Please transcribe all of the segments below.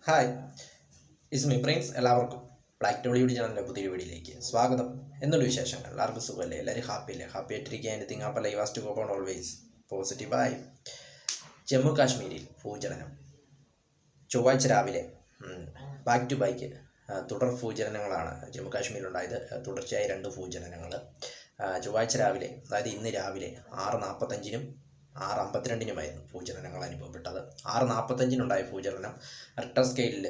Hi, is me Prince. എല്ലാവർക്കും black Tollywood ചാനലിൻ്റെ പുതിയൊരു വീഡിയോയിലേക്ക് സ്വാഗതം. എന്നുള്ള വിശേഷങ്ങൾ? എല്ലാവർക്കും സുഖമല്ലേ? എല്ലാവരും ഹാപ്പി ആയിട്ടിരിക്കുക. എനിത്തിങ് അപ്പോൾ live asked go on always പോസിറ്റീവായി. ജമ്മു കാശ്മീരിൽ ഭൂചലനം. ചൊവ്വാഴ്ച രാവിലെ ബാക്ക് ടു ബാക്ക് തുടർ ഭൂചലനങ്ങളാണ് ജമ്മു കാശ്മീരിലുണ്ടായത്. തുടർച്ചയായി 2 ഭൂചലനങ്ങൾ ചൊവ്വാഴ്ച രാവിലെ, അതായത് ഇന്ന് രാവിലെ 6:45-നും 6:52-നുമായിരുന്നു ഭൂചലനങ്ങൾ അനുഭവപ്പെട്ടത്. 6:45-നുണ്ടായ ഭൂചലനം റിക്ടർ സ്കെയിലിൽ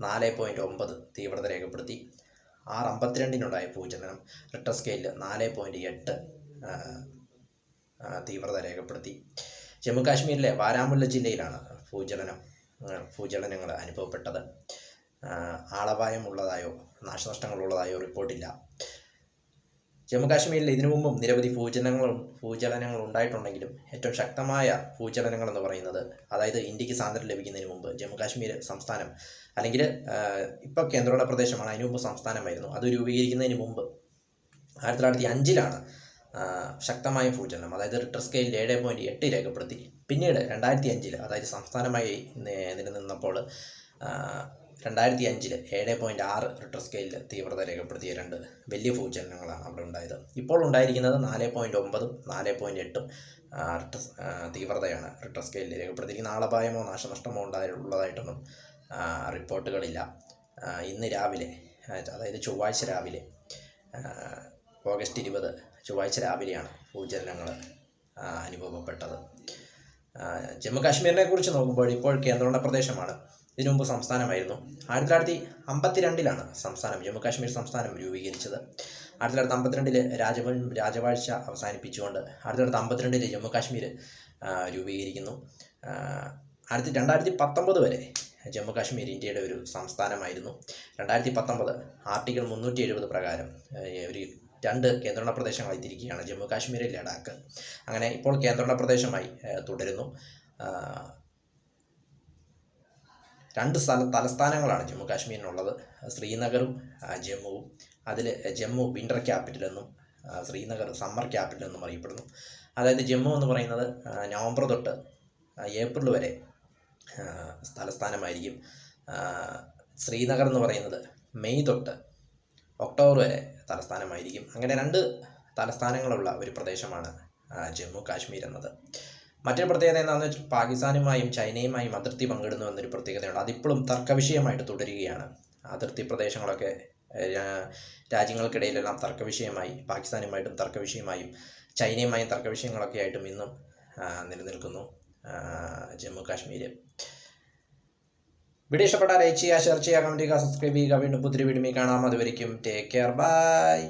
4.9 തീവ്രത രേഖപ്പെടുത്തി. 6:52-നുണ്ടായ ഭൂചലനം റിക്ടർ സ്കെയിലിൽ 4.8 തീവ്രത രേഖപ്പെടുത്തി. ജമ്മു കാശ്മീരിലെ ബാരാമുല്ല ജില്ലയിലാണ് ഭൂചലനങ്ങൾ അനുഭവപ്പെട്ടത്. ആളപായമുള്ളതായോ നാശനഷ്ടങ്ങളുള്ളതായോ റിപ്പോർട്ടില്ല. ജമ്മു കാശ്മീരിൽ ഇതിനു മുമ്പും നിരവധി ഭൂചലനങ്ങൾ ഉണ്ടായിട്ടുണ്ടെങ്കിലും ഏറ്റവും ശക്തമായ ഭൂചലനങ്ങൾ എന്ന് പറയുന്നത്, അതായത് ഇന്ത്യക്ക് സ്വാതന്ത്ര്യം ലഭിക്കുന്നതിന് മുമ്പ് ജമ്മു കാശ്മീർ സംസ്ഥാനം, അല്ലെങ്കിൽ ഇപ്പോൾ കേന്ദ്രഭരണ പ്രദേശമാണ്, അതിനു മുമ്പ് സംസ്ഥാനമായിരുന്നു. അത് രൂപീകരിക്കുന്നതിന് മുമ്പ് 1905-ലാണ് ശക്തമായ ഭൂചലനം, അതായത് റിക്ടർ സ്കെയിൽ 7.8 രേഖപ്പെടുത്തി. പിന്നീട് 2005-ൽ, അതായത് സംസ്ഥാനമായി നിലനിന്നപ്പോൾ 2005-ൽ 7.6 റിക്ടർ സ്കെയിലിൽ തീവ്രത രേഖപ്പെടുത്തിയ 2 വലിയ ഭൂചലനങ്ങളാണ് അവിടെ ഉണ്ടായത്. ഇപ്പോൾ ഉണ്ടായിരിക്കുന്നത് 4.9-ഉം 4.8-ഉം തീവ്രതയാണ് റിക്ടർ സ്കെയിലിൽ രേഖപ്പെടുത്തിയിരിക്കുന്ന. ആളപായമോ നാശനഷ്ടമോ ഉള്ളതായിട്ടൊന്നും റിപ്പോർട്ടുകളില്ല. ഇന്ന് രാവിലെ, അതായത് ചൊവ്വാഴ്ച രാവിലെ, ഓഗസ്റ്റ് 20 ചൊവ്വാഴ്ച രാവിലെയാണ് ഭൂചലനങ്ങൾ അനുഭവപ്പെട്ടത്. ജമ്മു കാശ്മീരിനെ കുറിച്ച് നോക്കുമ്പോൾ ഇപ്പോൾ കേന്ദ്രഭരണ പ്രദേശമാണ്. ഇതിനു മുമ്പ് സംസ്ഥാനമായിരുന്നു. 1952-ലാണ് ജമ്മു കാശ്മീർ സംസ്ഥാനം രൂപീകരിച്ചത്. 1952-ൽ രാജവാഴ്ച അവസാനിപ്പിച്ചുകൊണ്ട് 1952-ൽ ജമ്മു കാശ്മീർ രൂപീകരിക്കുന്നു. 2019 വരെ ജമ്മു കാശ്മീർ ഇന്ത്യയുടെ ഒരു സംസ്ഥാനമായിരുന്നു. 2019 ആർട്ടിക്കിൾ 370 പ്രകാരം ഒരു 2 കേന്ദ്രഭരണ പ്രദേശങ്ങളായി തിരിക്കുകയാണ്, ജമ്മു കാശ്മീർ, ലഡാക്ക്. അങ്ങനെ ഇപ്പോൾ കേന്ദ്രഭരണ പ്രദേശമായി തുടരുന്നു. 2 തലസ്ഥാനങ്ങളാണ് ജമ്മു കാശ്മീരിനുള്ളത്, ശ്രീനഗറും ജമ്മുവും. അതിൽ ജമ്മു വിൻ്റർ ക്യാപിറ്റൽ എന്നും ശ്രീനഗർ സമ്മർ ക്യാപിറ്റൽ എന്നും അറിയപ്പെടുന്നു. അതായത് ജമ്മു എന്ന് പറയുന്നത് നവംബർ തൊട്ട് ഏപ്രിൽ വരെ തലസ്ഥാനമായിരിക്കും. ശ്രീനഗർ എന്ന് പറയുന്നത് മെയ് തൊട്ട് ഒക്ടോബർ വരെ തലസ്ഥാനമായിരിക്കും. അങ്ങനെ 2 തലസ്ഥാനങ്ങളുള്ള ഒരു പ്രദേശമാണ് ജമ്മു കാശ്മീർ എന്നത്. മറ്റൊരു പ്രത്യേകത എന്താണെന്ന് വെച്ചാൽ, പാകിസ്ഥാനുമായും ചൈനയുമായും അതിർത്തി പങ്കിടുന്നു എന്നൊരു പ്രത്യേകതയുണ്ട്. അതിപ്പോഴും തർക്കവിഷയമായിട്ട് തുടരുകയാണ്. അതിർത്തി പ്രദേശങ്ങളൊക്കെ രാജ്യങ്ങൾക്കിടയിലെല്ലാം തർക്കവിഷയമായി, പാകിസ്ഥാനുമായിട്ടും തർക്കവിഷയമായും ചൈനയുമായും തർക്കവിഷയങ്ങളൊക്കെ ആയിട്ടും ഇന്നും നിലനിൽക്കുന്നു ജമ്മു കാശ്മീർ. വീഡിയോ ഇഷ്ടപ്പെട്ടാൽ ലൈക്ക് ചെയ്യുക, ഷെയർ ചെയ്യുക, കമൻറ്റ് ചെയ്യുക, സബ്സ്ക്രൈബ് ചെയ്യുക. വീണ്ടും പുതിയ വീഡിയോ കാണാം. അതുവരെയ്ക്കും ടേക്ക് കെയർ, ബൈ.